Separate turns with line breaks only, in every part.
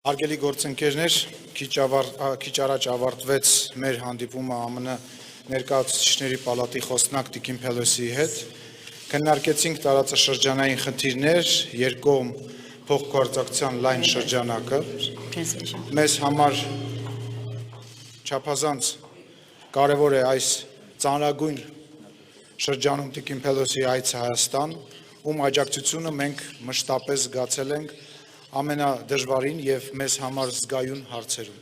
Արգելի գործընկերներ, քիչ առաջ ավարտվեց մեր հանդիպումը ԱՄՆ ներկայացուցիչների պալատի խոսնակ Տիկին Փելոսիի հետ։ Քննարկեցինք տարածաշրջանային խնդիրներ, երկկողմ փոխգործակցության լայն շրջանակը։ Մեզ համար չափազանց կարևոր է այս ծանրագույն շրջանում Տիկին Փելոսիի այցը Հայաստան, ում աջակցությունը մենք մշտապես զգացել ենք ամենադժվարին և մեզ համար զգայուն հարցերում։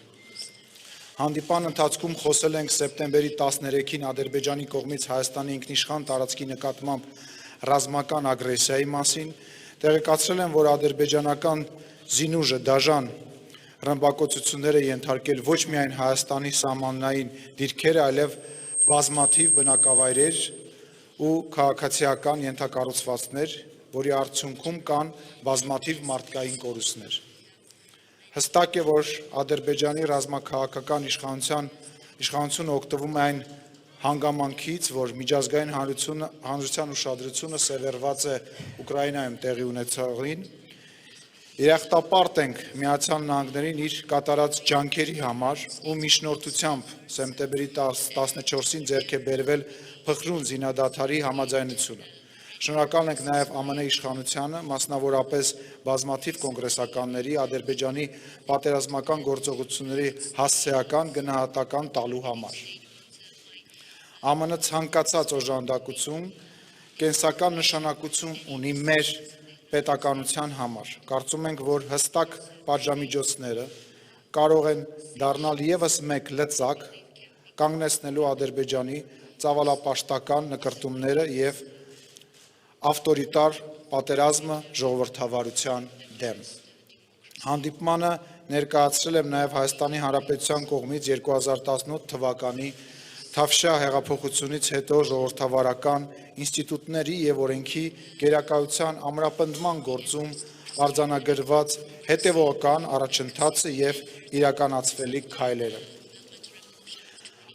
Հանդիպան ընթացքում խոսել ենք սեպտեմբերի 13-ին Ադրբեջանի կողմից Հայաստանի ինքնիշխան տարածքի նկատմամբ ռազմական ագրեսիայի մասին, տեղեկացրել եմ, որ ադրբեջանական զինուժը դաժան ռմբակոծություններ է ենթարկել ոչ միայն Հայաստանի սահմանային դիրքերը, այլև բազմաթիվ բնակավայրեր ու քաղաքացիական ենթակառուցվածքներ, որի արդյունքում կան բազմաթիվ մարդկային կորուստներ։ Հստակ է, որ Ադրբեջանի ռազմաքաղաքական իշխանությունը օգտվում է այն հանգամանքից, որ միջազգային հանրության ուշադրությունը սևեռված է Ուկրաինայում տեղի ունեցողին, երախտապարտ ենք Միացյալ Նահանգներին իր կատարած ջանքերի համար ու միջնորդությամբ սեպտեմբերի 14-ին ձեռք է բերվել փխրուն զինադադարի համաձայնությունը։ Շնորհակալ ենք նաև ԱՄՆ իշխանությանը, մասնավորապես բազմաթիվ կոնգրեսականների Ադրբեջանի պատերազմական գործողությունների հասցեական գնահատական տալու համար։ ԱՄՆ ցանկացած օժանդակություն կենսական նշանակություն ունի մեր պետականության համար։ Կարծում ենք, որ հստակ պատժամիջոցները կարող են դառնալ ևս մեկ լծակ կանգնեցնելու Ադրբեջանի ծավալապաշտական նկրտումները և ավտորիտար պատերազմը ժողովրդավարության դեմ։ Հանդիպմանը ներկայացրել եմ նաև Հայաստանի Հանրապետության կողմից 2018 թվականի Թավշյա հեղափոխությունից հետո ժողովրդավարական ինստիտուտների և օրենքի գերակայության ամրապնդման գործում արձանագրված հետևողական առաջընթացը և իրականացվելիք քայլերը։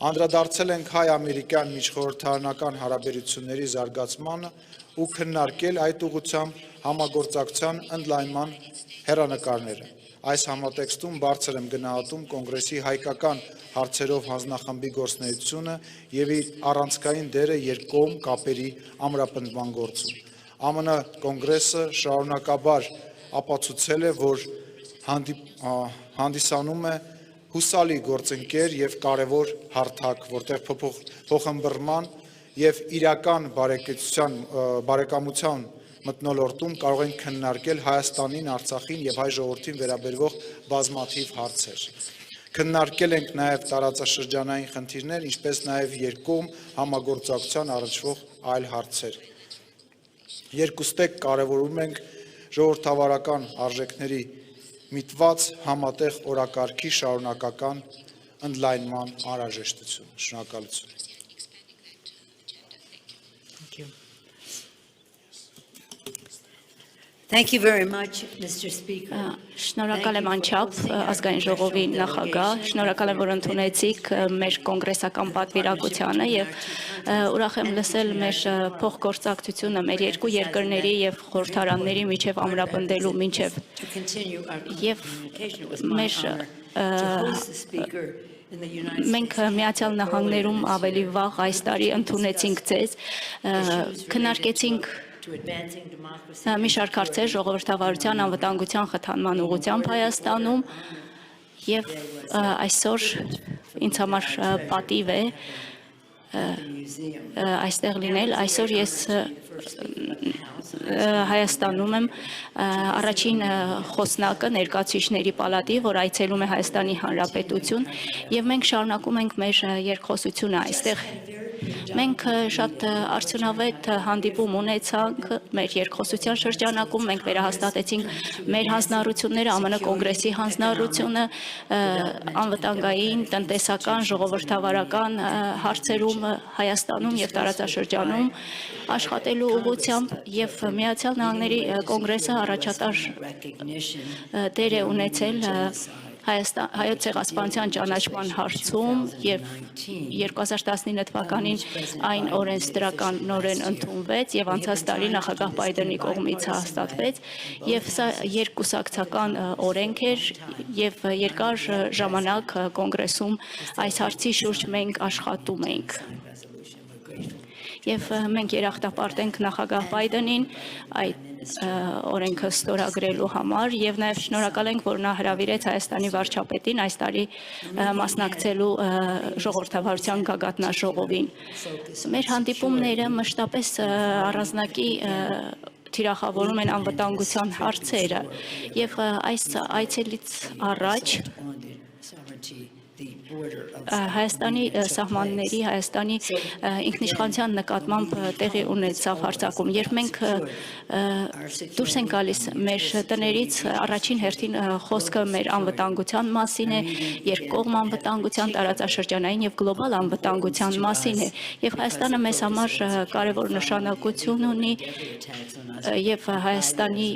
Անդրադարձել ենք հայ-ամերիկյան միջխորհրդարանական հարաբերությունների զարգացմանը ու քննարկել այդ ուղղությամբ համագործակցության ընդլայնման հեռանկարները։ Այս համատեքստում բարձր եմ գնահատում կոնգրեսի հայկական հարցերով հանձնախմբի գործունեությունը և իր առանցքային դերը երկկողմ կապերի ամրապնդման գործում։ ԱՄՆ կոնգրեսը շարունակաբար ապացուցել է, որ հանդիսանում է հուսալի գործընկեր և կարևոր հարթակ, որտեղ փոխըմբռնման և իրական բարեկամության մթնոլորտում կարող ենք քննարկել Հայաստանին, Արցախին և հայ ժողովրդին վերաբերող բազմաթիվ հարցեր։ Քննարկել ենք նաև տարածաշրջանային խնդիրներ, ինչպես նաև երկկողմ համագործակցության առնչվող այլ հարցեր։ Երկուստեք կարևորում ենք ժողովրդավարական արժեքների միտված համատեղ օրակարգի շարունակական ընդլայնման անհրաժեշտությունը։ Շնորհակալություն։
Thank you very much, Mr. Speaker.
Շնորհակալ եմ անչափ ազգային ժողովի նախագահ, շնորհակալ եմ, որ ընդունեցիք մեր կոնգրեսական պատվիրակությանը և ուրախ եմ լսել մեր փոխգործակցությունը մեր երկու երկրների և խորհրդարանների միջև ամրապնդելու մինչև և մենք Միացյալ Նահանգներում ավելի վաղ այս տարի ընդունեցինք ձեզ, քննարկեցինք մի շարք հարցեր ժողովրդավարության անվտանգության խթանման ուղղությամբ Հայաստանում և այսօր ինձ համար պատիվ է այստեղ լինել, այսօր ես Հայաստանում եմ առաջին խոսնակը ներկայացուցիչների պալատի, որ այցելում է Հայաստանի Հանրապետություն և մենք շարունակում ենք մեր երկխոսությունը այստեղ։ Մենք շատ արդյունավետ հանդիպում ունեցանք մեր երկխոսության շրջանակում, մենք վերահաստատեցինք մեր հանձնառությունները, ԱՄՆ կոնգրեսի հանձնառությունը անվտանգային, տնտեսական, ժողովրդավարական հարցերում Հայաստանում և տարածաշրջանում աշխատելու ուղղությամբ և Միացյալ Նահանգների կոնգրեսը առաջատար դեր է ունեցել Հայոց ցեղասպանության ճանաչման հարցում եւ 2019 թվականին այն օրենսդրական նորեն ընդունվեց եւ անցած տարի նախագահ Բայդենի կողմից հաստատվեց եւ սա երկուսակցական օրենք էր եւ երկար ժամանակ կոնգրեսում այս հարցի շուրջ մենք աշխատում ենք եւ մենք երախտապարտ ենք նախագահ Բայդենին այդ օրենքը ստորագրելու համար եւ նաեւ շնորհակալ ենք, որ նա հրավիրեց Հայաստանի վարչապետին այս տարի մասնակցելու ժողովրդավարության գագաթնաժողովին։ Մեր հանդիպումները մշտապես առանձնակի թիրախավորում են անվտանգության հարցերը եւ այս այցելից առաջ Հայաստանի սահմանների, Հայաստանի ինքնիշխանության նկատմամբ տեղի ունեցավ հարձակում, երբ մենք դուրս ենք գալիս մեր տներից, առաջին հերթին խոսքը մեր անվտանգության մասին է, երկկողմ անվտանգության, տարածաշրջանային եւ գլոբալ անվտանգության մասին է, եւ Հայաստանը մեզ համար կարեւոր նշանակություն ունի եւ Հայաստանի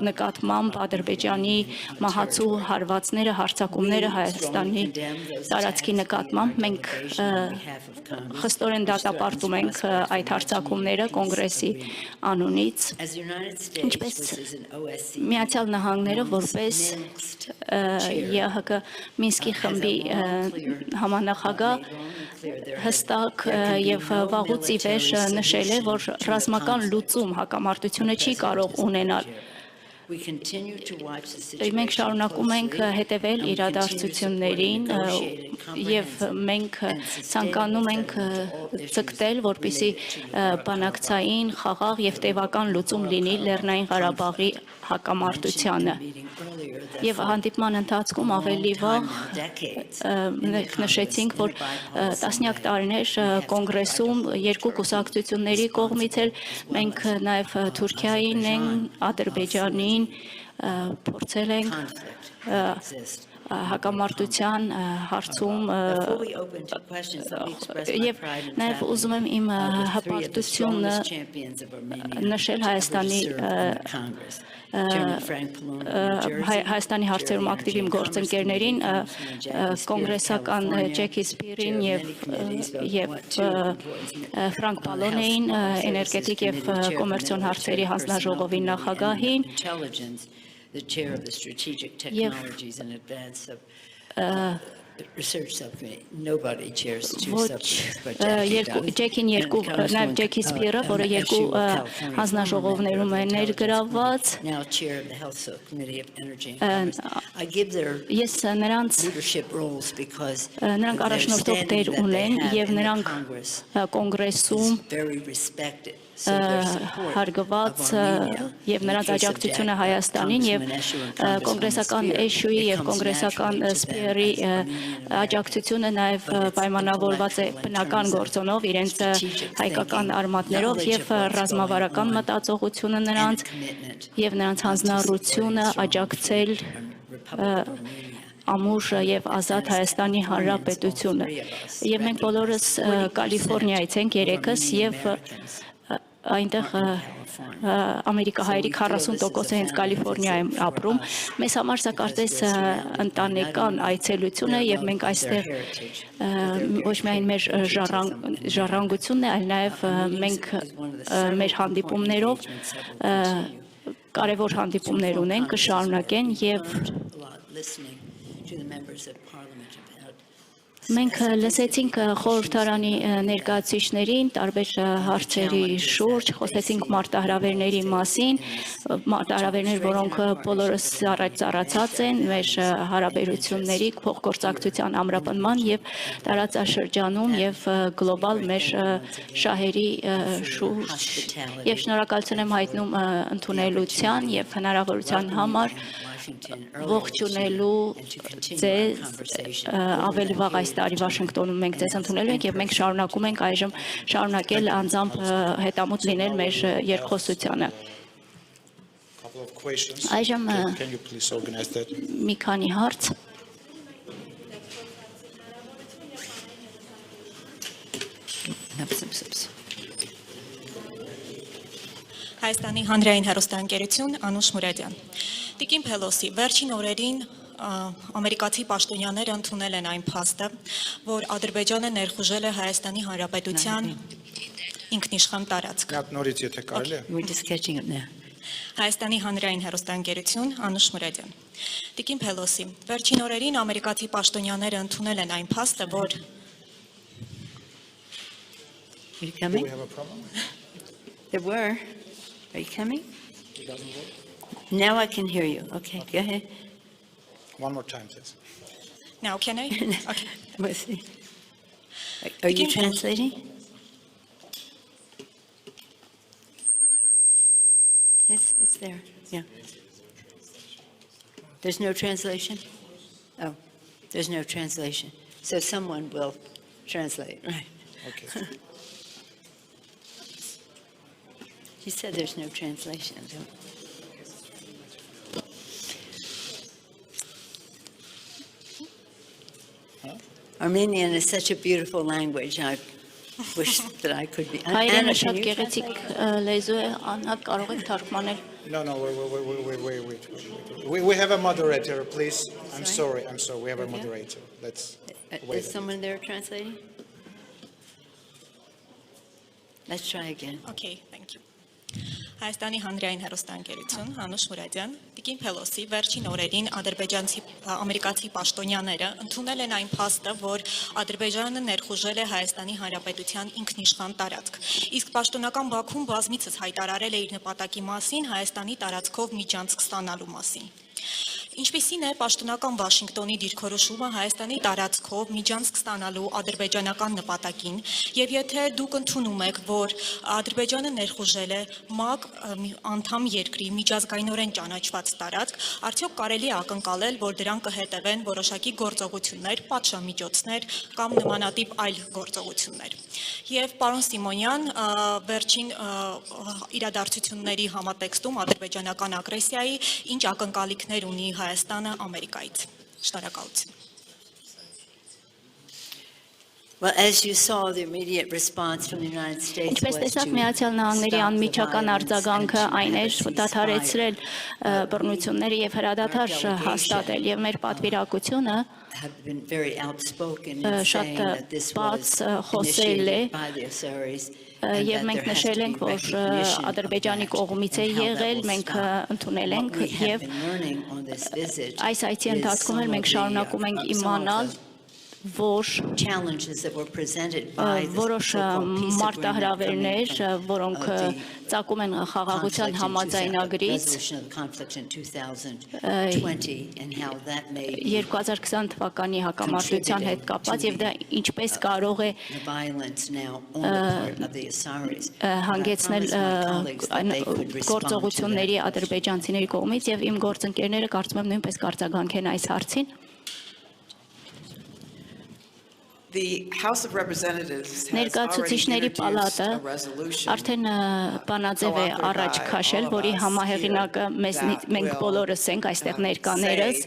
նկատմամբ Ադրբեջանի մահացու հարվածները, հարձակումները Հայաստանի տարածքի նկատմամբ մենք խստորեն դատապարտում ենք այդ հարձակումները կոնգրեսի անունից, ինչպես Միացյալ Նահանգները որպես ԵԱՀԿ Մինսկի խմբի համանախագահ հստակ եւ վաղուց ի վեր նշել է, որ ռազմական լուծում հակամարտությունը չի կարող ունենալ։ Մենք շարունակում ենք հետևել իրադարձություններին եւ մենք ցանկանում ենք ցկտել, որպեսզի բանակցային, խաղաղ եւ տևական լուծում լինի Լեռնային Ղարաբաղի հակամարտությանը։ Եվ հանդիպման ընթացքում ավելի վաղ նշեցինք, որ տասնյակ տարիներ կոնգրեսում երկու կուսակցությունների կողմից էլ մենք նաեւ Թուրքիային են, Ադրբեջանին փորձել ենք հակամարտության հարցում եւ նաեւ ուզում եմ իմ հպարտությունը նշել Հայաստանի հարցերում ակտիվ իմ գործընկերներին, կոնգրեսական Ջեքի Սպիրին եւ Ֆրանկ Պալոնեին, էներգետիկ եւ կոմերցիոն հարցերի հանձնաժողովի նախագահին
the chair of the strategic technologies and advance of research subcommittee. Nobody chairs two subcommittees, but
Ջեքին երկու, նաև Ջեքի Սպիրը, որը երկու հանձնաժողովներում է ներգրավված։
Now chair of the health subcommittee of energy and commerce. I give their leadership roles because
նրանք առաջնորդող դեր ունեն եւ նրանք կոնգրեսում
very respected.
Հարգված եւ նրանց աջակցությունը Հայաստանին եւ կոնգրեսական էշուի եւ կոնգրեսական սպիրի աջակցությունը նաեւ պայմանավորված է բնական գործոնով իրենց հայկական արմատներով եւ ռազմավարական մտածողությունը նրանց եւ նրանց հանձնառությունը աջակցել ամուր եւ ազատ Հայաստանի Հանրապետությունը եւ մենք բոլորս Կալիֆոռնիայից ենք երեքս եւ այնտեղ ամերիկահայերի 40%-ը հենց Կալիֆոռնիա են ապրում։ Մեզ համար սա կարծես ընտանեկան այցելություն է եւ մենք այստեղ ոչ միայն մեր ժառանգությունն է, այլ նաեւ մենք մեր հանդիպումներով կարևոր հանդիպումներ ունենք, կշարունակեն եւ մենք լսեցինք խորհրդարանի ներկայացուցիչներին տարբեր հարցերի շուրջ, խոսեցինք մարտահրավերների մասին, մարտահրավերներ, որոնք բոլորս ծառացած են մեր հարաբերությունների փոխգործակցության ամրապնման եւ տարածաշրջանում եւ գլոբալ մեր շահերի շուրջ եւ շնորհակալություն եմ հայտնում ընդունելության եւ հնարավորության համար ողջունելու ձեզ ավելի վաղ այս տարի Վաշինգտոնում մենք ձեզ ընդունելու ենք եւ մենք շարունակում ենք այժմ շարունակել անձամբ հետամուտ լինել մեր երկխոսությանը։ Այժմ մի քանի հարց։
Հայաստանի հանրային հեռուստաընկերություն Անուշ Մուրադյան։ Տիկին Փելոսի, վերջին օրերին ամերիկացի պաշտոնյաները ընդունել են այն փաստը, որ Ադրբեջանը ներխուժել է Հայաստանի Հանրապետության ինքնիշխան տարածք։
Միակ նորից եթե կարելի է։
We're just catching up now.
Հայաստանի հանրային հեռուստաընկերություն Անուշ Մուրադյան։ Տիկին Փելոսի, վերջին օրերին ամերիկացի պաշտոնյաները ընդունել են այն փաստը, որ
Are you
Do
coming?
we have a problem?
There were. Are you coming?
It doesn't work?
Now I can hear you. Okay, go ahead.
One more time, please.
now can I? Okay.
We'll see. Are you
Begin.
translating? It's there. Yeah. There's no translation? Oh, there's no translation. So someone will translate, right?
Okay.
He said there's no translation. Armenian is such a beautiful language. I wish that I could be.
Հայերենը
Anna,
շատ
can you
գեղեցիկ լեզու է, Աննա կարող եք թարգմանել։
No, wait. We have a moderator, please. I'm sorry. We have a
Okay.
moderator. Let's
translate?
wait.
Is someone there translating? Let's try again.
Okay, thank you. Հայաստանի հանրային հեռուստաընկերություն Անուշ Մուրադյան, Տիկին Փելոսի, վերջին օրերին ամերիկացի պաշտոնյաները ընդունել են այն փաստը, որ Ադրբեջանը ներխուժել է Հայաստանի Հանրապետության ինքնիշխան տարածք։ Իսկ պաշտոնական Բաքուն բազմիցս հայտարարել է իր նպատակի մասին Հայաստանի տարածքով միջանցք ստանալու մասին։ Ինչպիսին է պաշտոնական Վաշինգտոնի դիրքորոշումը Հայաստանի տարածքով միջանցք ստանալու ադրբեջանական նպատակին, եւ եթե դուք ընդունում եք, որ Ադրբեջանը ներխուժել է ՄԱԿ անդամ երկրի միջազգայինորեն ճանաչված տարածք, արդյոք կարելի է ակնկալել, որ դրան կհետևեն որոշակի գործողություններ, պատժամիջոցներ կամ նմանատիպ այլ գործողություններ։ Եվ պարոն Սիմոնյան, վերջին իրադարձությունների համատեքստում ադրբեջանական ագրեսիայի ինչ ակնկալիքներ ունի Հայաստանը Ամերիկայից։ Շնորհակալություն։
Well, as you saw, the immediate response from the United States
Ինչպես
was
տեսակ
to
Միացյալ Նահանգների
stop the
անմիջական
violence
արձագանքը
and to
այն էր
end the
դադարեցրել
ceasefire.
բռնությունները եւ հրադադար հաստատել եւ մեր պատվիրակությունը
Have been very outspoken in
շատ
saying that this
բաց
was
խոսել է
initiated by the Azeris and
եւ
that
մենք
there has
նշել
to
ենք,
be
որ
recognition of
Ադրբեջանի
that
կողմից է
and how that
եղել,
will
մենք
stop.
ընդունել
What
ենք
we have
եւ
been learning on this visit
այս այցի
is
ընթացքում էլ մենք շարունակում ենք իմանալ, որ
challenges that were presented by the
որոշ
so-called peace
մարտահրավերներ,
agreement
որոնք ծագում են խաղաղության համաձայնագրից 2020 թվականի հակամարտության հետ կապված եւ դա ինչպես կարող է հանգեցնել գործողությունների ադրբեջանցիների կողմից եւ իմ գործընկերները կարծում եմ նույնպես կարձագանքեն այս հարցին։
The House of Representatives has already
Ներկայացուցիչների
introduced
պալատը
a resolution
արդեն բանաձև է առաջ քաշել, որի համահեղինակը մենք բոլորս ենք այստեղ ներկաներս։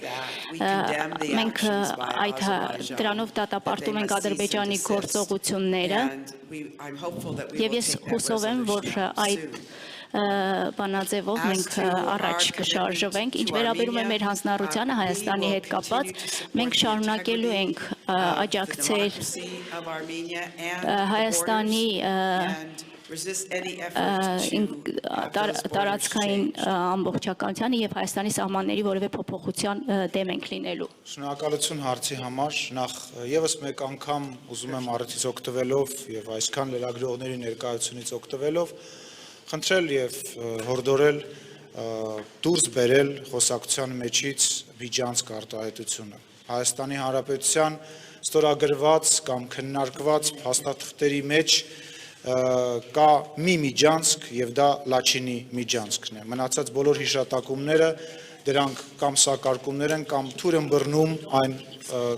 Մենք այդ դրանով դատապարտում ենք Ադրբեջանի գործողությունները եւ ես հուսով եմ, որ այդ բանաձևով մենք առաջ կշարժվենք։ Ինչ վերաբերում է մեր հանձնառությանը Հայաստանի հետ կապված, մենք շարունակելու ենք աջակցել Հայաստանի տարածքային ամբողջականությանը եւ Հայաստանի սահմանների որևէ փոփոխության դեմ ենք լինելու։
Շնորհակալություն հարցի համար։ Նախ եւս մեկ անգամ ուզում եմ առիթից օգտվելով եւ այսքան լրագրողների ներկայությունից օգտվելով խնդրել եւ հորդորել դուրս բերել խոսակցության մեջից միջանցք արտահայտությունը։ Հայաստանի Հանրապետության ստորագրված կամ քննարկված փաստաթղթերի մեջ կա մի միջանցք եւ դա Լաչինի միջանցքն է։ Մնացած բոլոր հիշատակումները դրանք կամ սակարկումներ են կամ թույլ են բռնում այն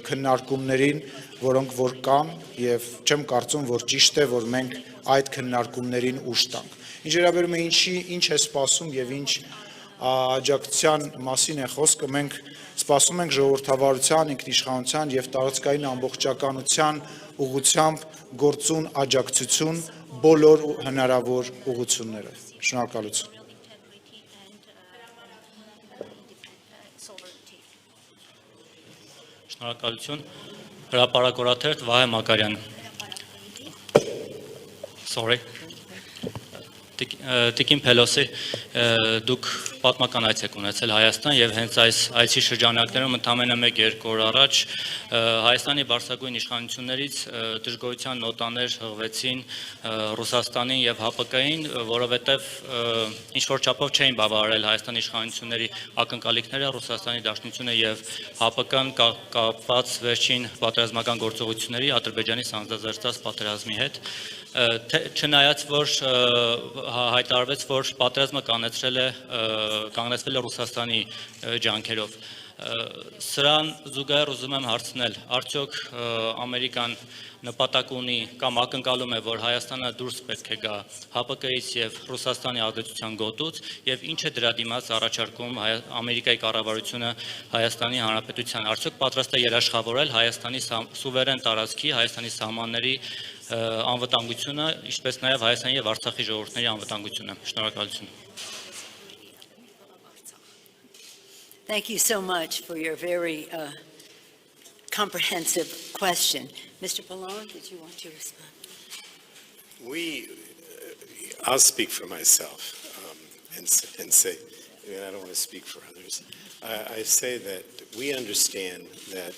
քննարկումներին, որոնք որ կան եւ չեմ կարծում, որ ճիշտ է, որ մենք այդ քննարկումներին ուշ տանք։ Ինչ վերաբերում է ինչ է սպասում եւ ինչ աջակցության մասին է խոսքը, մենք սպասում ենք ժողովրդավարության, ինքնիշխանության եւ տարածքային ամբողջականության ուղղությամբ գործուն աջակցություն բոլոր հնարավոր ուղղություններով։ Շնորհակալություն։
Շնորհակալություն։ Հրապարակորաթերթ Վահե Մակարյան։ Sorry. Տիկին Փելոսի, դուք պատմական այց եք ունեցել Հայաստան եւ հենց այս այցի շրջանակներում ընդամենը 1-2 օր առաջ Հայաստանի բարձրագույն իշխանություններից դժգոհության նոտաներ հղվեցին Ռուսաստանին եւ ՀԱՊԿ-ին, որովհետեւ ինչ որ չափով չէին բավարարել Հայաստանի իշխանությունների ակնկալիքները, Ռուսաստանի Դաշնությունը եւ ՀԱՊԿ-ն կապված վերջին պատերազմական գործողությունների Ադրբեջանի սանձազերծած պատերազմի հետ, չնայած որ հայտարարվեց, որ պատերազմը կանգնեցվել է Ռուսաստանի ջանքերով։ Սրան զուգահեռ ուզում եմ հարցնել, արդյոք Ամերիկան նպատակ ունի կամ ակնկալում է, որ Հայաստանը դուրս պետք է գա ՀԱՊԿ-ից եւ Ռուսաստանի ազդեցության գոտուց եւ ինչ է դրա դիմաց առաջարկում Ամերիկայի կառավարությունը Հայաստանի Հանրապետության, արդյոք պատրաստ է երաշխավորել Հայաստանի սուվերեն տարածքի, Հայաստանի սահմանների անվտանգությունը, ինչպես նաև Հայաստանի եւ Արցախի ժողովուրդների անվտանգությունը։ Շնորհակալություն։
Thank you so much for your very comprehensive question. Mr. Pallone, did you want to respond?
I'll speak for myself and say, I don't want to speak for others. I say that we understand that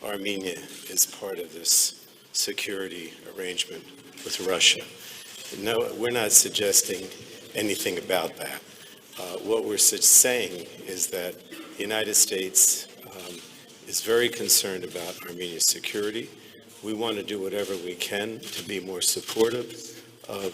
Armenia is part of this security arrangement with Russia. No, we're not suggesting anything about that. What we're saying is that the United States is very concerned about Armenia's security. We want to do whatever we can to be more supportive of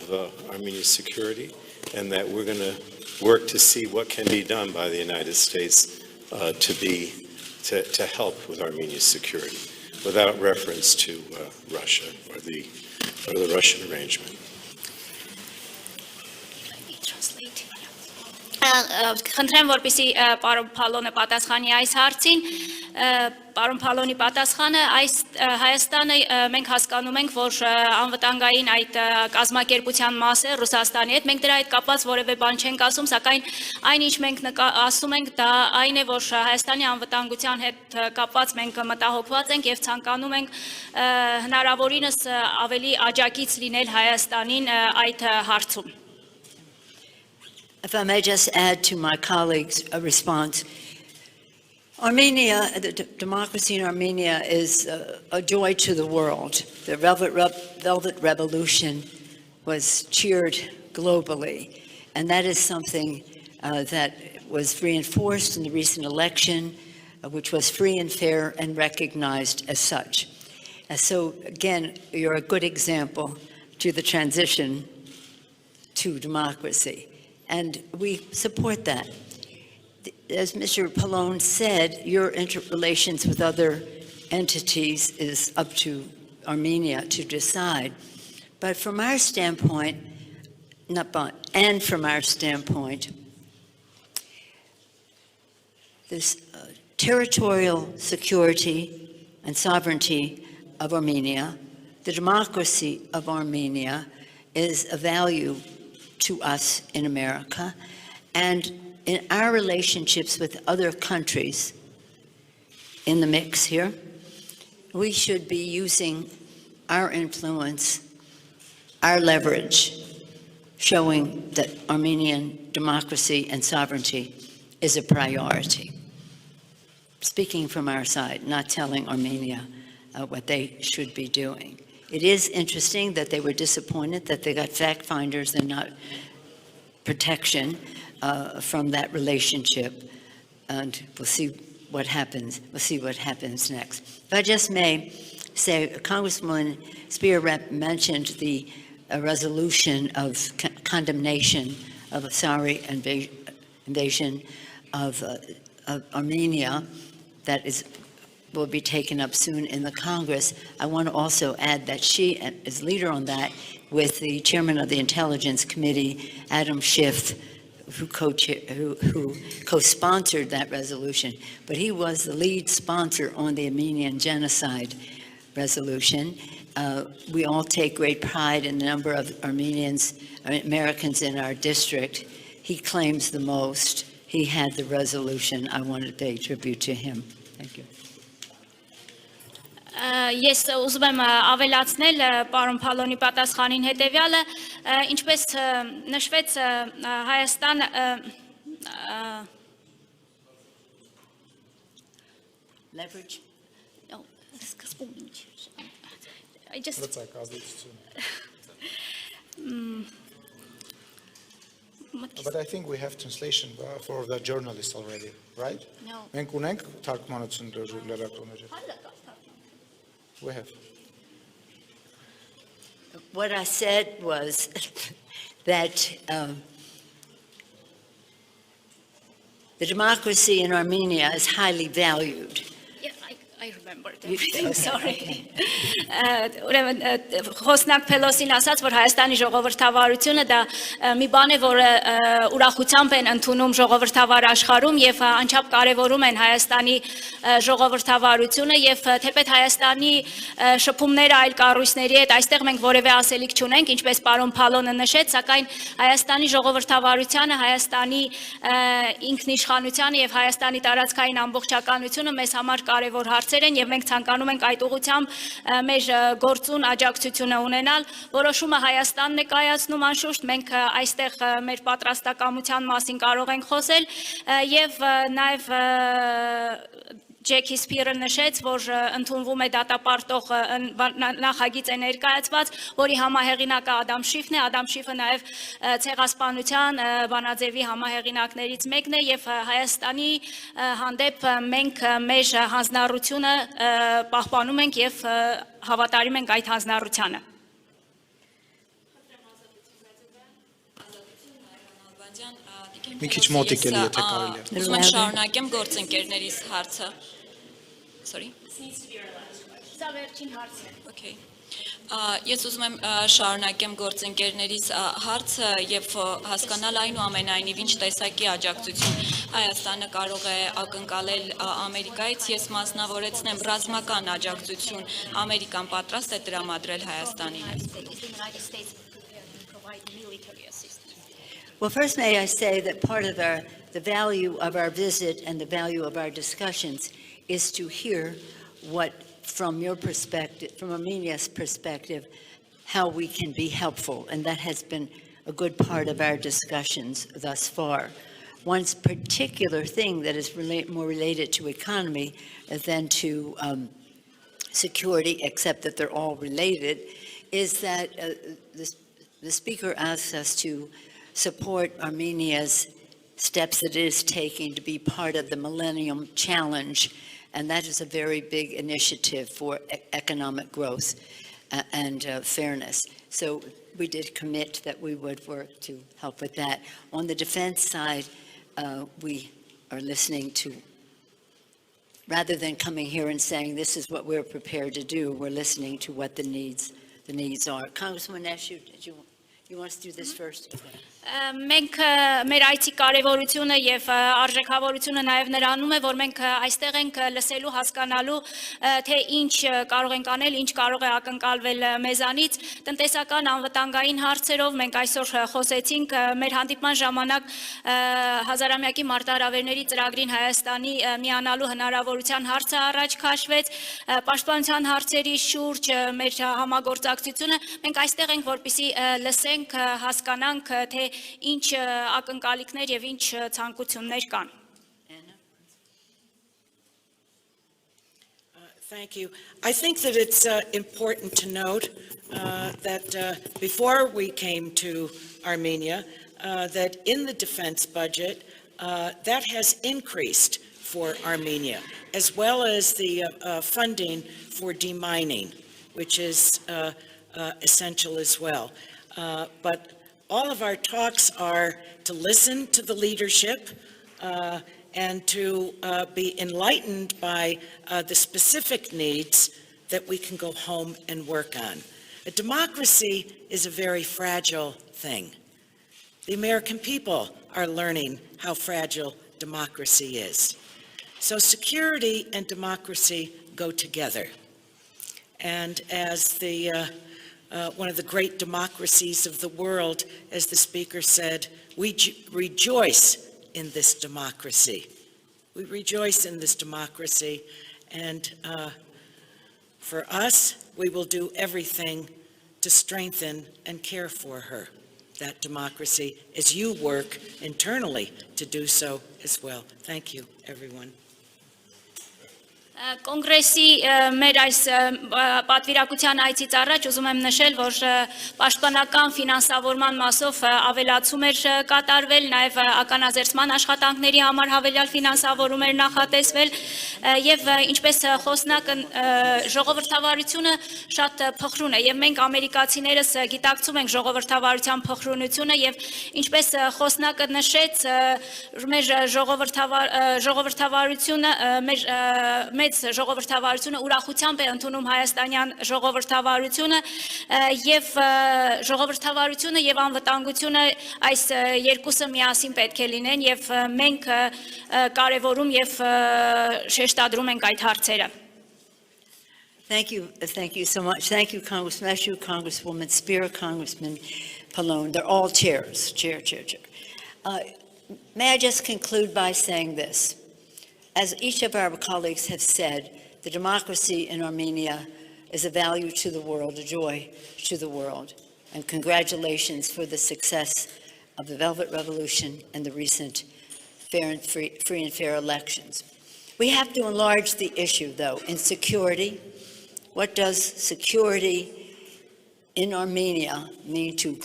Armenia's security, and that we're going to work to see what can be done by the United States to help with Armenia's security, without reference to Russia or the Russian arrangement.
Խնդրեմ, որպեսզի պարոն Փալոնը պատասխանի այս հարցին, պարոն Փալոնի պատասխանը, այս Հայաստանը մենք հասկանում ենք, որ անվտանգային այդ կազմակերպության մաս է Ռուսաստանի հետ, մենք դրա հետ կապված որևէ բան չենք ասում, սակայն այն ինչ մենք ասում ենք, դա այն է, որ Հայաստանի անվտանգության հետ կապված մենք մտահոգված ենք եւ ցանկանում ենք հնարավորինս ավելի աջակից լինել Հայաստանին այդ հարցում։
If I may just add to my colleague's response, Armenia, the democracy in Armenia is a joy to the world. The Velvet Revolution was cheered globally, and that is something that was reinforced in the recent election, which was free and fair and recognized as such. And so, again, you're a good example to the transition to democracy. And we support that. As Mr. Pallone said, your interrelations with other entities is up to Armenia to decide. But from our standpoint, this territorial security and sovereignty of Armenia, the democracy of Armenia, is a value to us in America, and in our relationships with other countries in the mix here, we should be using our influence, our leverage, showing that Armenian democracy and sovereignty is a priority. Speaking from our side, not telling Armenia what they should be doing. It is interesting that they were disappointed that they got fact finders and not protection from that relationship. And we'll see what happens. We'll see what happens next. If I just may say, Congresswoman Spear-Rep mentioned the resolution of condemnation of a sorry invasion of Armenia that will be taken up soon in the Congress. I want to also add that she is leader on that with the chairman of the Intelligence Committee, Adam Schiff, who co-sponsored that resolution. But he was the lead sponsor on the Armenian genocide resolution. We all take great pride in the number of Americans in our district. He claims the most. He had the resolution. I want to pay tribute to him. Thank you.
Ես ուզում եմ ավելացնել պարոն Փալոնի պատասխանին հետևյալը, ինչպես նշվեց Հայաստան
Leverage.
No, սկզբում ինչ I just
But I think we have translation for the journalists already, right?
No.
Մենք ունենք թարգմանություն լրատվները։ We have.
What I said was that the democracy in Armenia is highly valued.
Yeah, I remember everything, sorry. Ուրեմն խոսնակ Փելոսին ասաց, որ Հայաստանի ժողովրդավարությունը դա մի բան է, որը ուրախությամբ են ընդունում ժողովրդավար աշխարհում եւ անչափ կարեւորում են Հայաստանի ժողովրդավարությունը եւ թեպետ Հայաստանի շփումները այլ կառույցների հետ այստեղ մենք որևէ ասելիք չունենք, ինչպես պարոն Փալոնը նշեց, սակայն Հայաստանի ժողովրդավարությունը, Հայաստանի ինքնիշխանությունը եւ Հայաստանի տարածքային ամբողջականությունը մեզ համար կարեւոր հարցեր են եւ մենք ցանկանում ենք այդ ուղղությամբ մեր գործուն աջակցությունը ունենալ, որոշումը Հայաստանն է կայացնում անշուշտ, մենք այստեղ մեր պատրաստակամության մասին կարող ենք խոսել եւ նաեւ Ջեքի Սփիրը նշեց, որ ընդունվում է դատապարտող նախագիծ է ներկայացված, որի համահեղինակը Ադամ Շիֆն է, Ադամ Շիֆը նաև ցեղասպանության բանաձևի համահեղինակներից մեկն է եւ Հայաստանի հանդեպ մենք մեր հանձնառությունը պահպանում ենք եւ հավատարիմ ենք այդ հանձնառությանը։
Մի քիչ մոտիկ էլի եթե կարելի է։
Ուզում եմ շարունակեմ գործընկերներիս հարցը։ Sorry.
Սա վերջին հարցն է։
Okay. Ես ուզում եմ շարունակեմ գործընկերներիս հարցը եւ հասկանալ այնուամենայնիվ ինչ տեսակի աջակցություն Հայաստանը կարող է ակնկալել Ամերիկայից, ես մասնավորեցնեմ ռազմական աջակցություն Ամերիկան պատրաստ է տրամադրել Հայաստանին։
Well, first may I say that part of the value of our visit and the value of our discussions is to hear what, from your perspective, from Armenia's perspective, how we can be helpful. And that has been a good part of our discussions thus far. One particular thing that is more related to economy than to security, except that they're all related, is that the speaker asks us to support Armenia's steps that it is taking to be part of the Millennium Challenge, and that is a very big initiative for economic growth and fairness. So we did commit that we would work to help with that. On the defense side, we are listening to, rather than coming here and saying this is what we're prepared to do, we're listening to what the needs are. Congresswoman Eshu, you want us to do this first?
Մենք մեր այցի կարևորությունը եւ արժեքավորությունը նաեւ նրանում է, որ մենք այստեղ ենք լսելու, հասկանալու, թե ինչ կարող ենք անել, ինչ կարող է ակնկալվել մեզանից, տնտեսական անվտանգային հարցերով մենք այսօր խոսեցինք, մեր հանդիպման ժամանակ հազարամյակի մարտահրավերների ծրագրին Հայաստանի միանալու հնարավորության հարցը առաջ քաշվեց, պաշտպանության հարցերի շուրջ մեր համագործակցությունը, մենք այստեղ ենք, որպեսզի լսենք, հասկանանք, թե ինչ ակնկալիքներ եւ ինչ ցանկություններ կան։
Thank you. I think that it's important to note that before we came to Armenia, that in the defense budget, that has increased for Armenia, as well as the funding for demining, which is essential as well. But all of our talks are to listen to the leadership and to be enlightened by the specific needs that we can go home and work on. A democracy is a very fragile thing. The American people are learning how fragile democracy is. So security and democracy go together. And as one of the great democracies of the world, as the speaker said, we rejoice in this democracy. We rejoice in this democracy, and For us, we will do everything to strengthen and care for her, that democracy, as you work internally to do so as well. Thank you, everyone.
Կոնգրեսի մեր այս պատվիրակության այցից առաջ ուզում եմ նշել, որ պաշտպանական ֆինանսավորման մասով ավելացում էր կատարվել, նաև ականաձերծման աշխատանքների համար հավելյալ ֆինանսավորում էր նախատեսվել եւ ինչպես խոսնակը ժողովրդավարությունը շատ փխրուն է եւ մենք ամերիկացիներս գիտակցում ենք ժողովրդավարության փխրունությունը եւ ինչպես խոսնակը նշեց մեր ժողովրդավարությունը մեր ժողովրդավարությունը ուրախությամբ է ընդունում հայաստանյան ժողովրդավարությունը եւ ժողովրդավարությունը եւ անվտանգությունը այս երկուսը միասին պետք է լինեն եւ մենք կարեւորում եւ շեշտադրում ենք այդ հարցերը.
Thank you so much. Thank you, Congressman Meshew, Congresswoman Spear, Congressman Pallone. They're all chairs. Chair. May I just conclude by saying this? As each of our colleagues have said, the democracy in Armenia is a value to the world, a joy to the world. And congratulations for the success of the Velvet Revolution and the recent free and fair elections. We have to enlarge the issue, though, in security. What does security in Armenia mean to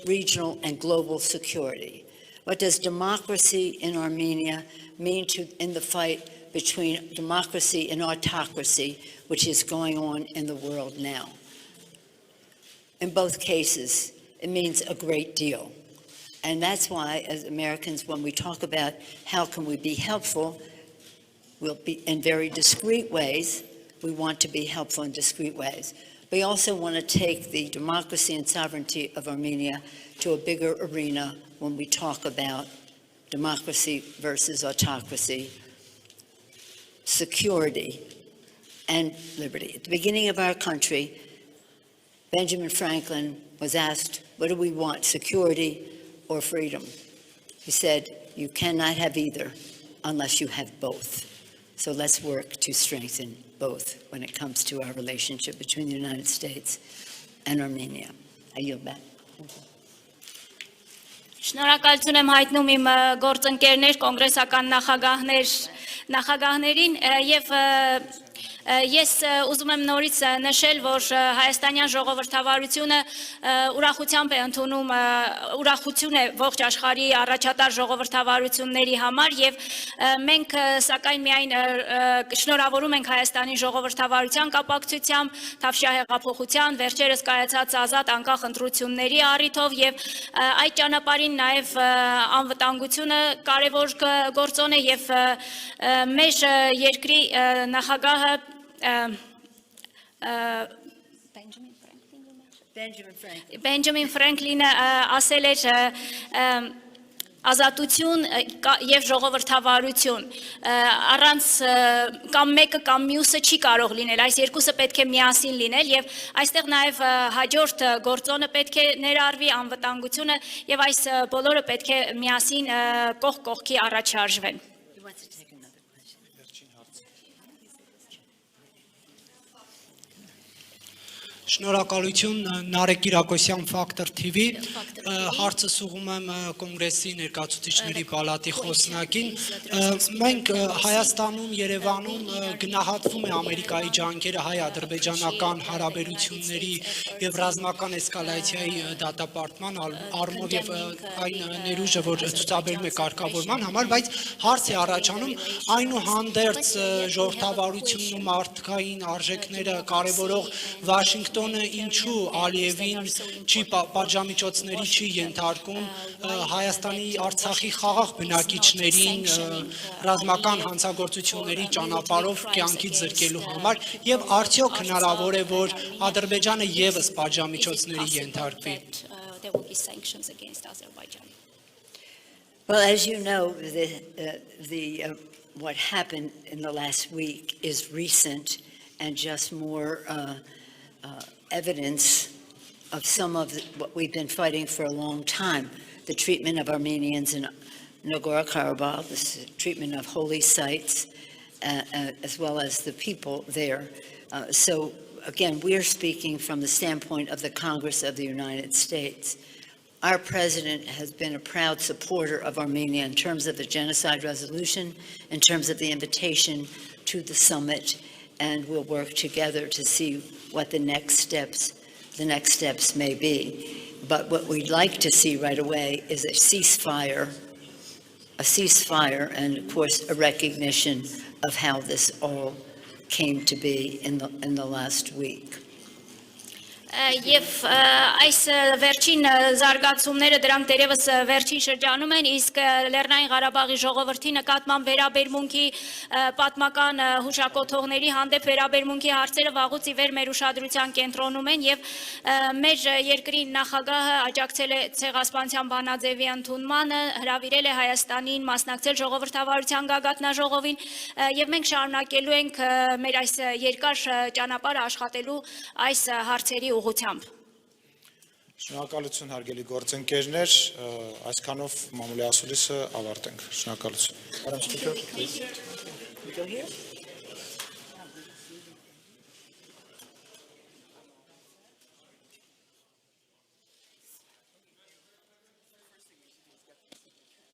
regional and global security? What does democracy in Armenia mean in the fight between democracy and autocracy, which is going on in the world now? In both cases, it means a great deal. And that's why, as Americans, when we talk about how can we be helpful, we'll be in very discreet ways. We want to be helpful in discreet ways. We also want to take the democracy and sovereignty of Armenia to a bigger arena when we talk about democracy versus autocracy, security, and liberty. At the beginning of our country, Benjamin Franklin was asked, what do we want, security or freedom? He said, you cannot have either unless you have both. So let's work to strengthen both when it comes to our relationship between the United States and Armenia. I yield back.
Շնորհակալություն եմ հայտնում իմ գործընկերներ, կոնգրեսական նախագահներին եւ ես ուզում եմ նորից նշել, որ հայաստանյան ժողովրդավարությունը ուրախությամբ է ընդունում ուրախություն է ողջ աշխարհի առաջատար ժողովրդավարությունների համար եւ մենք սակայն միայն շնորհավորում ենք Հայաստանի ժողովրդավարության կապակցությամբ Թավշյա հեղափոխության վերջերս կայացած ազատ անկախ ընտրությունների առիթով եւ այդ ճանապարհին նաեւ անվտանգությունը կարեւոր գործոն է եւ մեր երկրի նախագահը Benjamin Franklin ասել էր ազատություն եւ ժողովրդավարություն առանց կամ մեկը կամ մյուսը չի կարող լինել այս երկուսը պետք է միասին լինել եւ այստեղ նաեւ հաջորդ գործոնը պետք է ներառվի անվտանգությունը եւ այս բոլորը պետք է միասին կողք կողքի առաջարժվեն
Շնորհակալություն Նարեկ Կիրակոսյան Factor TV հարցը սուղում եմ կոնգրեսի ներկայացուցիչների պալատի խոսնակին մենք Հայաստանում Երևանում գնահատվում է Ամերիկայի ջանքերը հայ-ադրբեջանական հարաբերությունների եւ ռազմական էսկալացիայի դատապարտման առումով եւ այն ներուժը որ ցուցաբերում է կարգավորման համար բայց հարց է առաջանում այնուհանդերձ ժողովրդավարությունն ու մարդկային արժեքները կարևորող Վաշինգտոնը ինչու Ալիևին չի պատժամիջոցների չի ենթարկում Հայաստանի Արցախի խաղաղ բնակիչներին ռազմական հանցագործությունների ճանապարհով կյանքից զրկելու համար եւ արդյոք հնարավոր է որ Ադրբեջանը եւս պատժամիջոցների ենթարկվի
Well, as you know, what happened in the last week is recent and just more evidence of some of what we've been fighting for a long time, the treatment of Armenians in Nagorno-Karabakh, the treatment of holy sites, as well as the people there. So again, we are speaking from the standpoint of the Congress of the United States. Our president has been a proud supporter of Armenia in terms of the genocide resolution, in terms of the invitation to the summit, and we'll work together to see what the next steps may be. But what we'd like to see right away is a ceasefire, and of course a recognition of how this all came to be in the last week.
Եվ այս վերջին զարգացումները դրանք դերևս վերջին շրջանում են, իսկ Լեռնային Ղարաբաղի ժողովրդի նկատմամբ վերաբերմունքի պատմական հուշակոթողների հանդեպ վերաբերմունքի հարցերը վաղուց ի վեր մեր ուշադրության կենտրոնում են եւ մեր երկրի նախագահը աջակցել է ցեղասպանության բանաձևի ընդունմանը, հրավիրել է Հայաստանին մասնակցել ժողովրդավարության գագաթնաժողովին եւ մենք շարունակելու ենք մեր այս երկար ճանապարհը աշխատելու այս հարցերի ուղղությամբ։
Շնորհակալություն հարգելի գործընկերներ, այսքանով մամուլի ասուլիսը ավարտենք։ Շնորհակալություն։